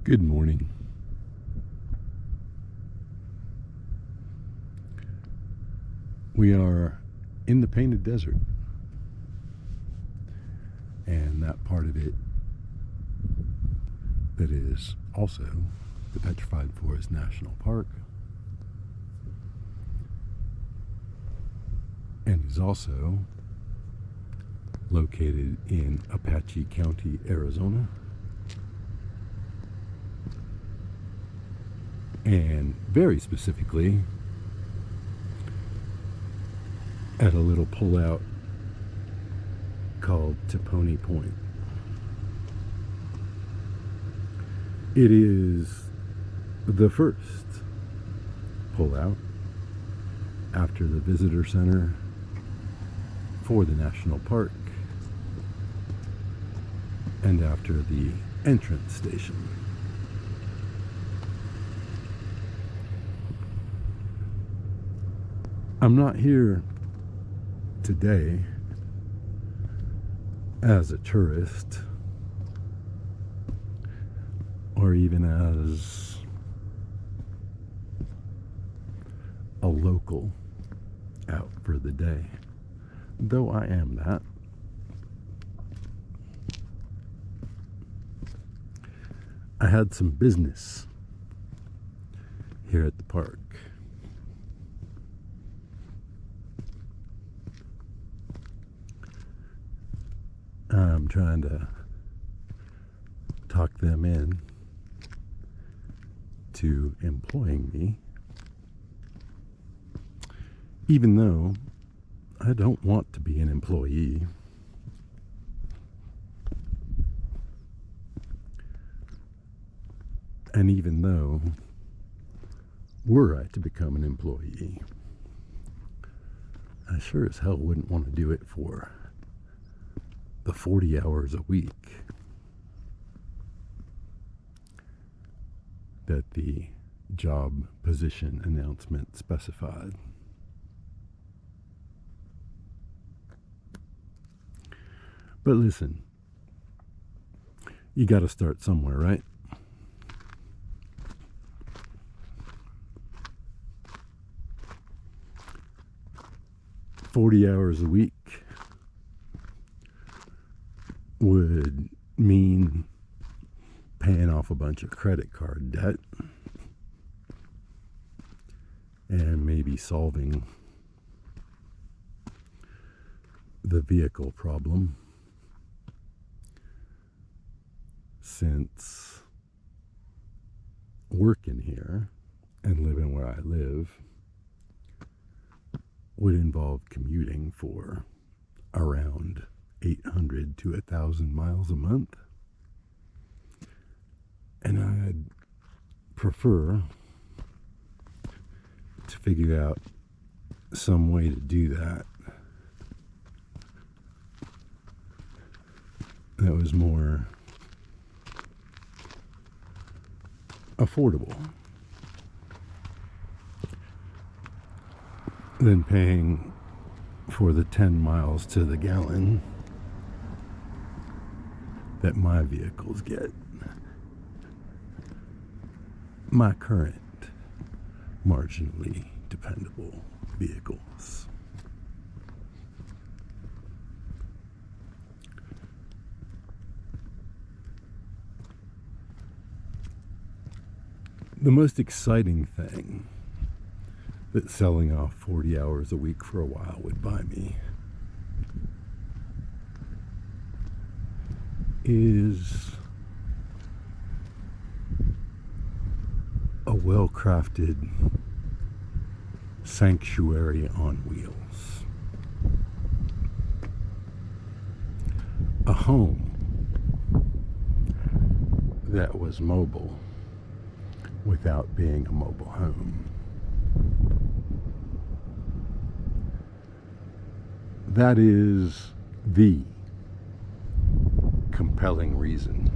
Good morning. We are in the Painted Desert, and that part of it that is also the Petrified Forest National Park, and is also located in Apache County, Arizona, and very specifically at a little pullout called Tepony Point. It is the first pullout after the visitor center for the national park and after the entrance station. I'm not here today as a tourist or even as a local out for the day, though I am that. I had some business here at the park. I'm trying to talk them in to employing me, even though I don't want to be an employee. And even though were I to become an employee, I sure as hell wouldn't want to do it for the 40 hours a week that the job position announcement specified. But listen, you got to start somewhere, right? $40 hours a week would mean paying off a bunch of credit card debt and maybe solving the vehicle problem, since working here and living where I live would involve commuting for around 800 to 1,000 miles a month, and I'd prefer to figure out some way to do that that was more affordable than paying for the 10 miles to the gallon that my vehicles get. My current marginally dependable vehicles. The most exciting thing that selling off 40 hours a week for a while would buy me is a well-crafted sanctuary on wheels. A home that was mobile without being a mobile home. That is the compelling reason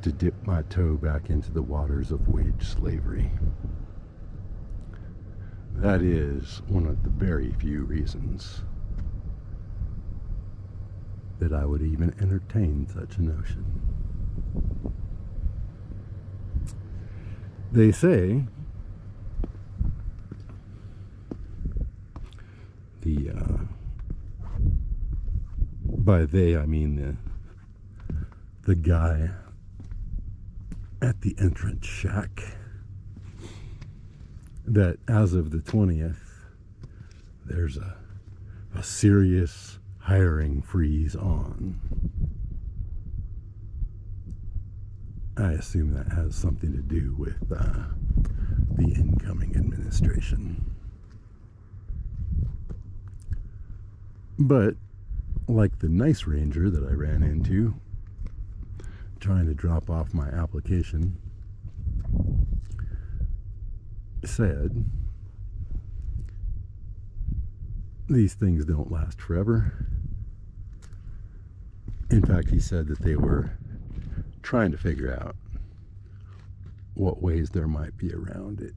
to dip my toe back into the waters of wage slavery. That is one of the very few reasons that I would even entertain such a notion. They say the by they I mean the guy at the entrance shack, that as of the 20th there's a serious hiring freeze on. I assume that has something to do with the incoming administration. But like the nice ranger that I ran into trying to drop off my application said, these things don't last forever. In fact, he said that they were trying to figure out what ways there might be around it,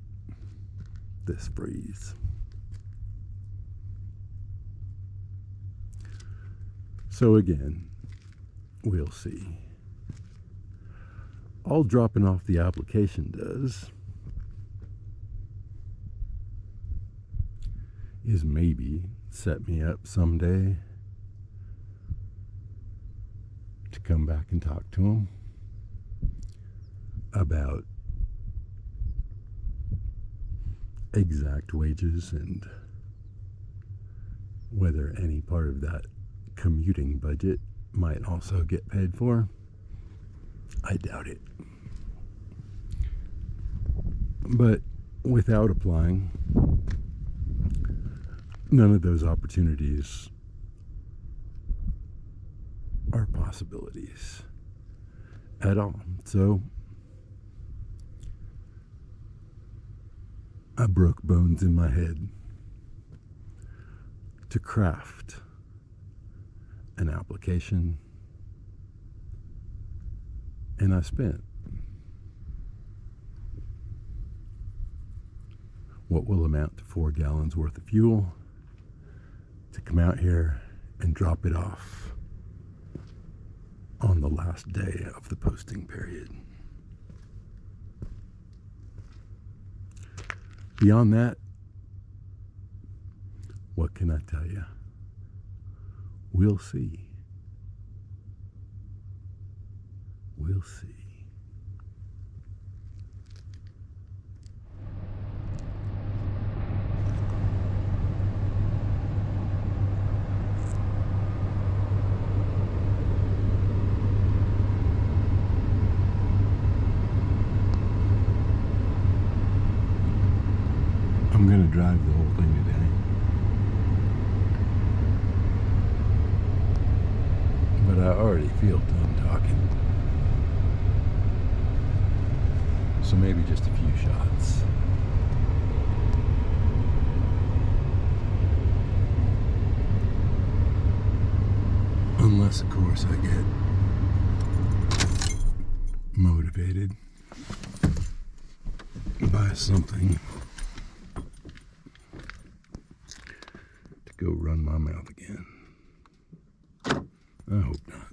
this freeze. So again, we'll see. All dropping off the application does is maybe set me up someday to come back and talk to him about exact wages and whether any part of that commuting budget might also get paid for. I doubt it. But without applying, none of those opportunities are possibilities at all. So I broke bones in my head to craft an application, and I spent what will amount to 4 gallons worth of fuel to come out here and drop it off on the last day of the posting period. Beyond that, what can I tell you? We'll see. We'll see. I'm going to drive the whole thing today. But I already feel done talking. So maybe just a few shots. Unless, of course, I get motivated by something to go run my mouth again. I hope not.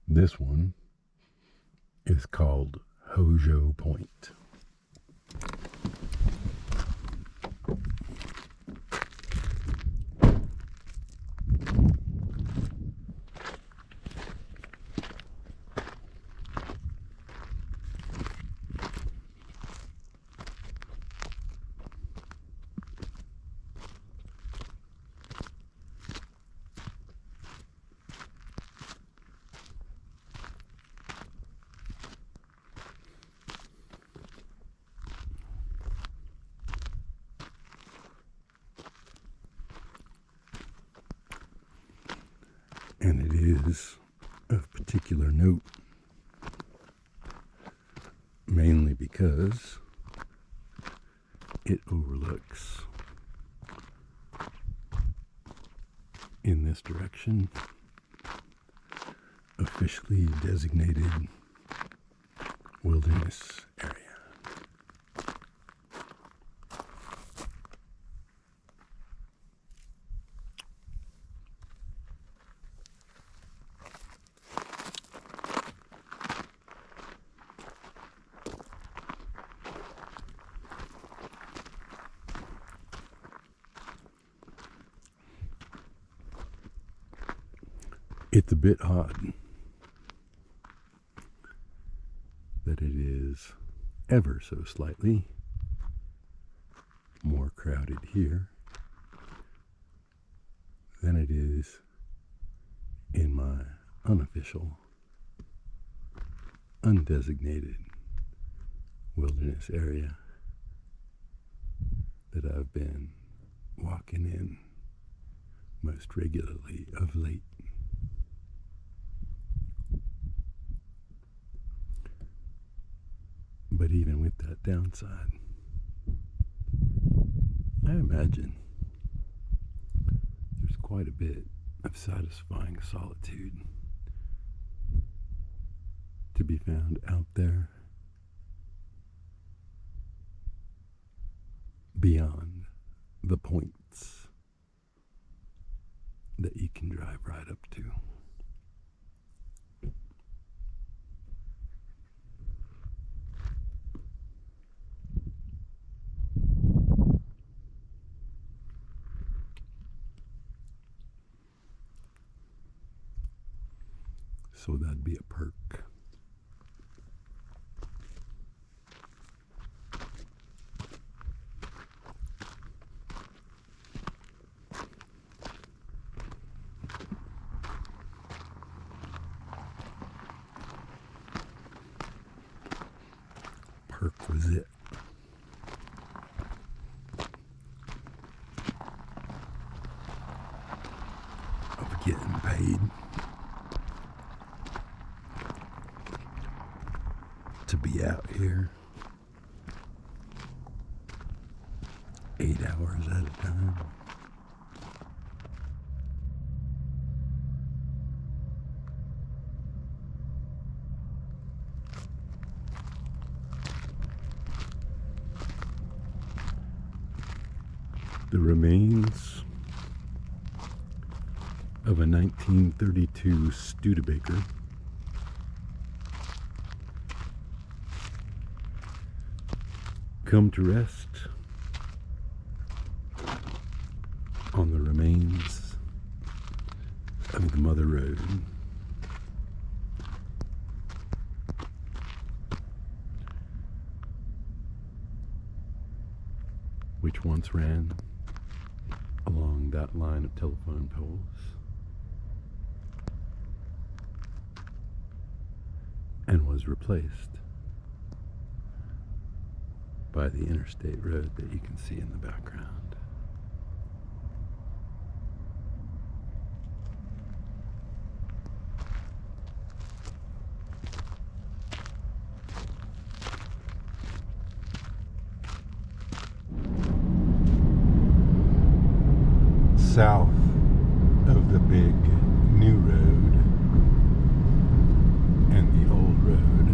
This one is called Hojo Point. And it is of particular note, mainly because it overlooks, in this direction, officially designated wilderness area. It's a bit odd that it is ever so slightly more crowded here than it is in my unofficial, undesignated wilderness area that I've been walking in most regularly of late. But even with that downside, I imagine there's quite a bit of satisfying solitude to be found out there beyond the points that you can drive right up to. So that'd be a perk. Perk was it. Of getting paid to be out here 8 hours at a time. The remains of a 1932 Studebaker come to rest on the remains of the Mother Road. Which once ran along that line of telephone poles and was replaced by the interstate road that you can see in the background. South of the big new road and the old road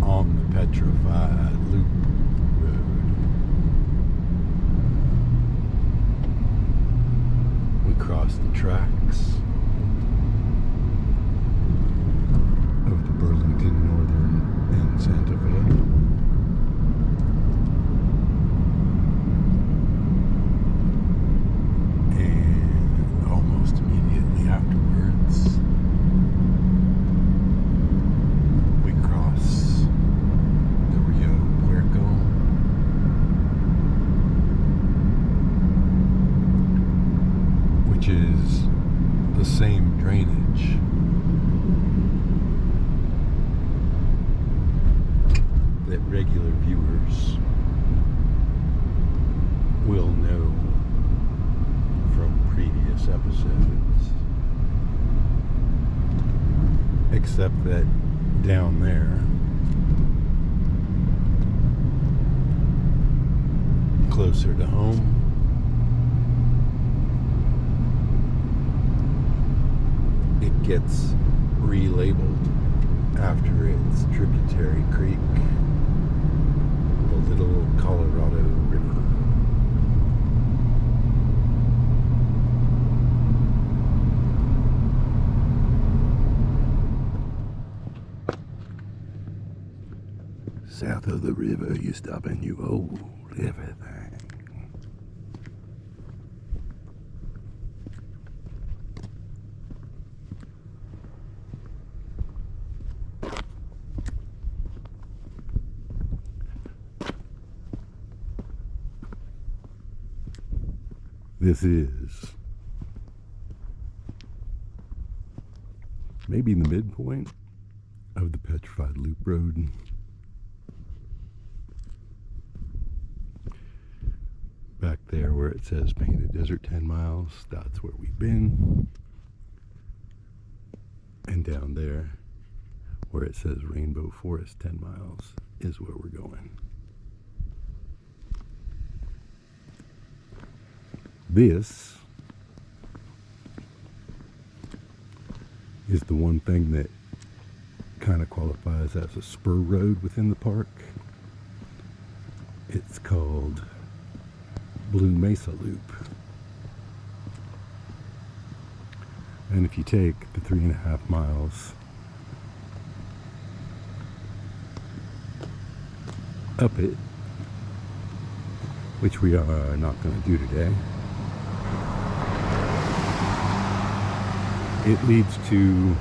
on the Petrified Loop Road, we cross the tracks of the Burlington Northern and Santa Fe. Which is the same drainage that regular viewers will know from previous episodes, except that down there, closer to home, it gets relabeled after its tributary creek, the Little Colorado River. South of the river, you stop and you hold everything. This is maybe the midpoint of the Petrified Loop Road. Back there where it says Painted Desert 10 miles, that's where we've been. And down there where it says Rainbow Forest 10 miles is where we're going. This is the one thing that kind of qualifies as a spur road within the park. It's called Blue Mesa Loop. And if you take the 3.5 miles up it, which we are not going to do today, it leads to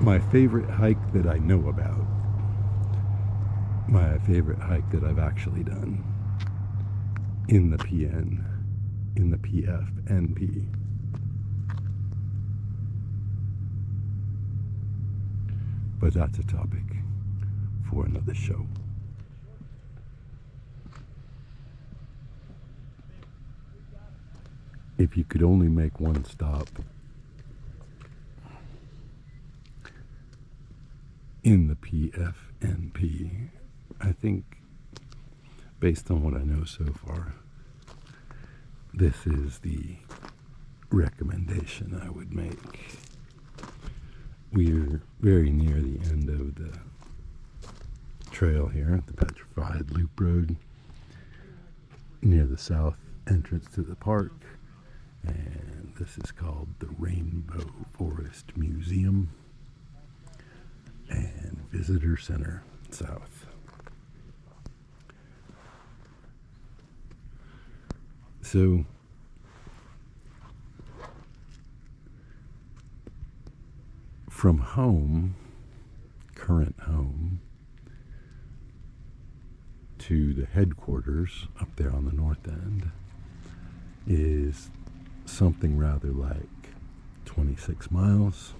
my favorite hike that I know about. My favorite hike that I've actually done in the PN, in the PFNP. But that's a topic for another show. If you could only make one stop in the PFNP, I think, based on what I know so far, this is the recommendation I would make. We're very near the end of the trail here, the Petrified Loop Road, near the south entrance to the park. And this is called the Rainbow Forest Museum and Visitor Center South. So from home, current home, to the headquarters up there on the north end is something rather like 26 miles.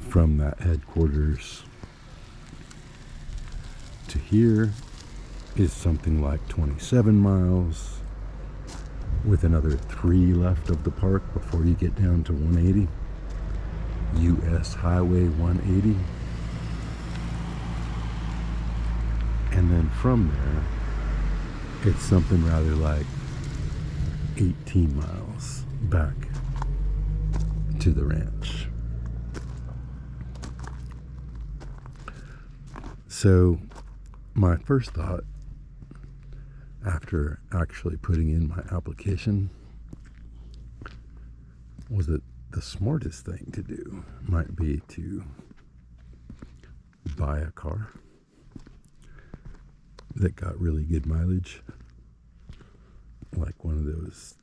From that headquarters to here is something like 27 miles, with another 3 left of the park before you get down to 180, US Highway 180. And then from there, it's something rather like 18 miles back to the ranch. So my first thought after actually putting in my application was that the smartest thing to do might be to buy a car that got really good mileage, like one of those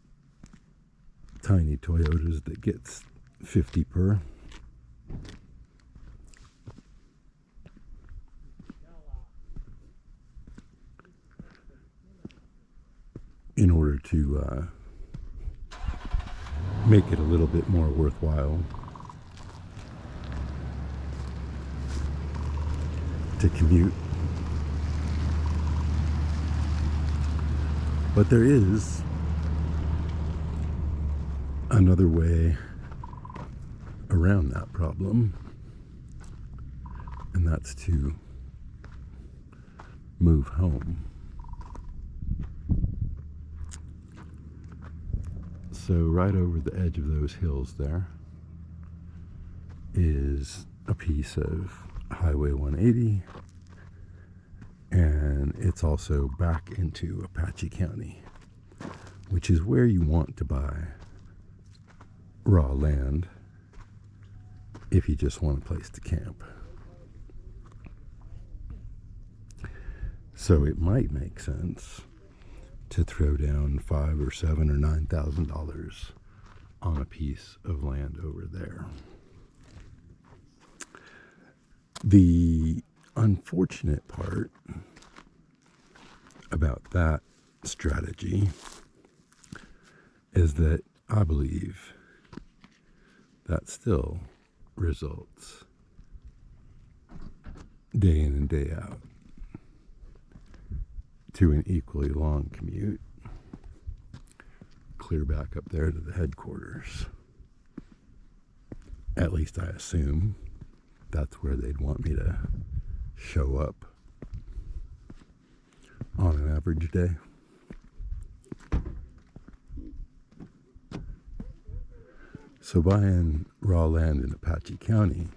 tiny Toyotas that gets 50 per. In order to make it a little bit more worthwhile to commute. But there is another way around that problem, and that's to move home. So right over the edge of those hills there is a piece of Highway 180, and it's also back into Apache County, which is where you want to buy raw land if you just want a place to camp. So it might make sense to throw down $5,000 or $7,000 or $9,000 on a piece of land over there. The unfortunate part about that strategy is that I believe that still results day in and day out to an equally long commute clear back up there to the headquarters. At least I assume that's where they'd want me to show up on an average day. So buying raw land in Apache County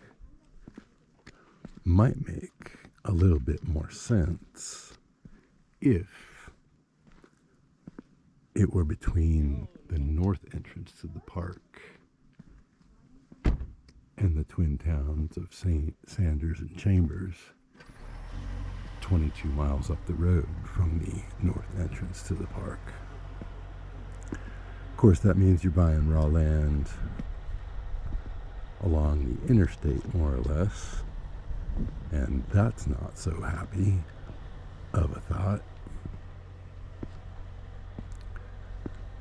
might make a little bit more sense if it were between the north entrance to the park and the twin towns of St. Sanders and Chambers, 22 miles up the road from the north entrance to the park. Of course, that means you're buying raw land along the interstate, more or less, and that's not so happy of a thought.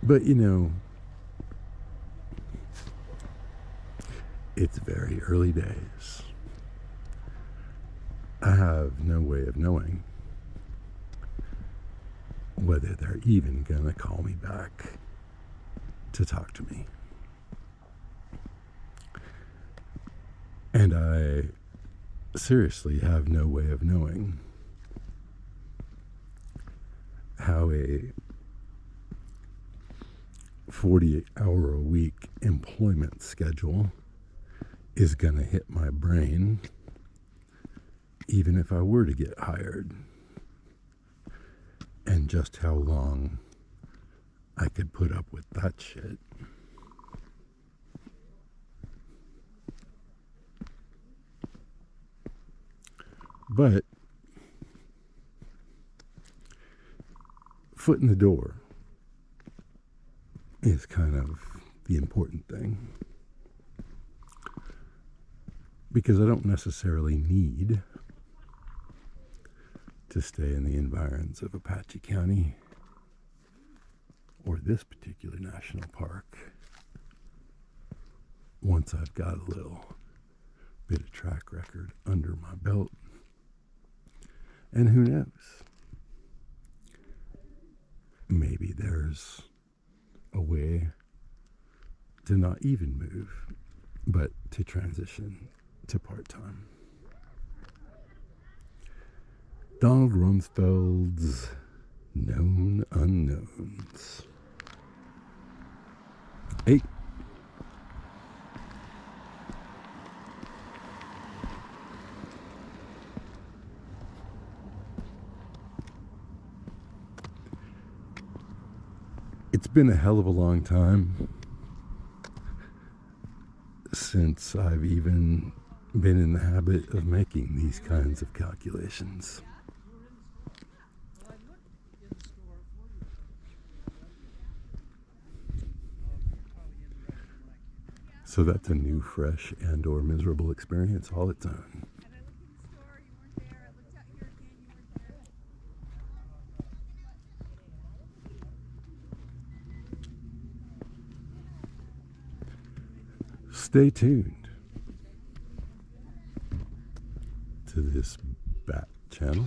But you know, it's very early days. I have no way of knowing whether they're even gonna call me back to talk to me. And I seriously have no way of knowing how a 48-hour-a-week employment schedule is going to hit my brain, even if I were to get hired, and just how long I could put up with that shit. But foot in the door is kind of the important thing, because I don't necessarily need to stay in the environs of Apache County or this particular national park once I've got a little bit of track record under my belt. And who knows? Maybe there's a way to not even move, but to transition to part-time. Donald Rumsfeld's Known Unknowns. Hey. It's been a hell of a long time since I've even been in the habit of making these kinds of calculations. So that's a new, fresh, and/or miserable experience all its own. Stay tuned to this bat channel.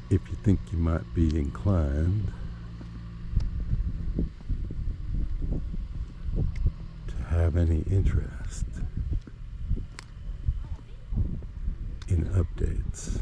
If you think you might be inclined to have any interest in updates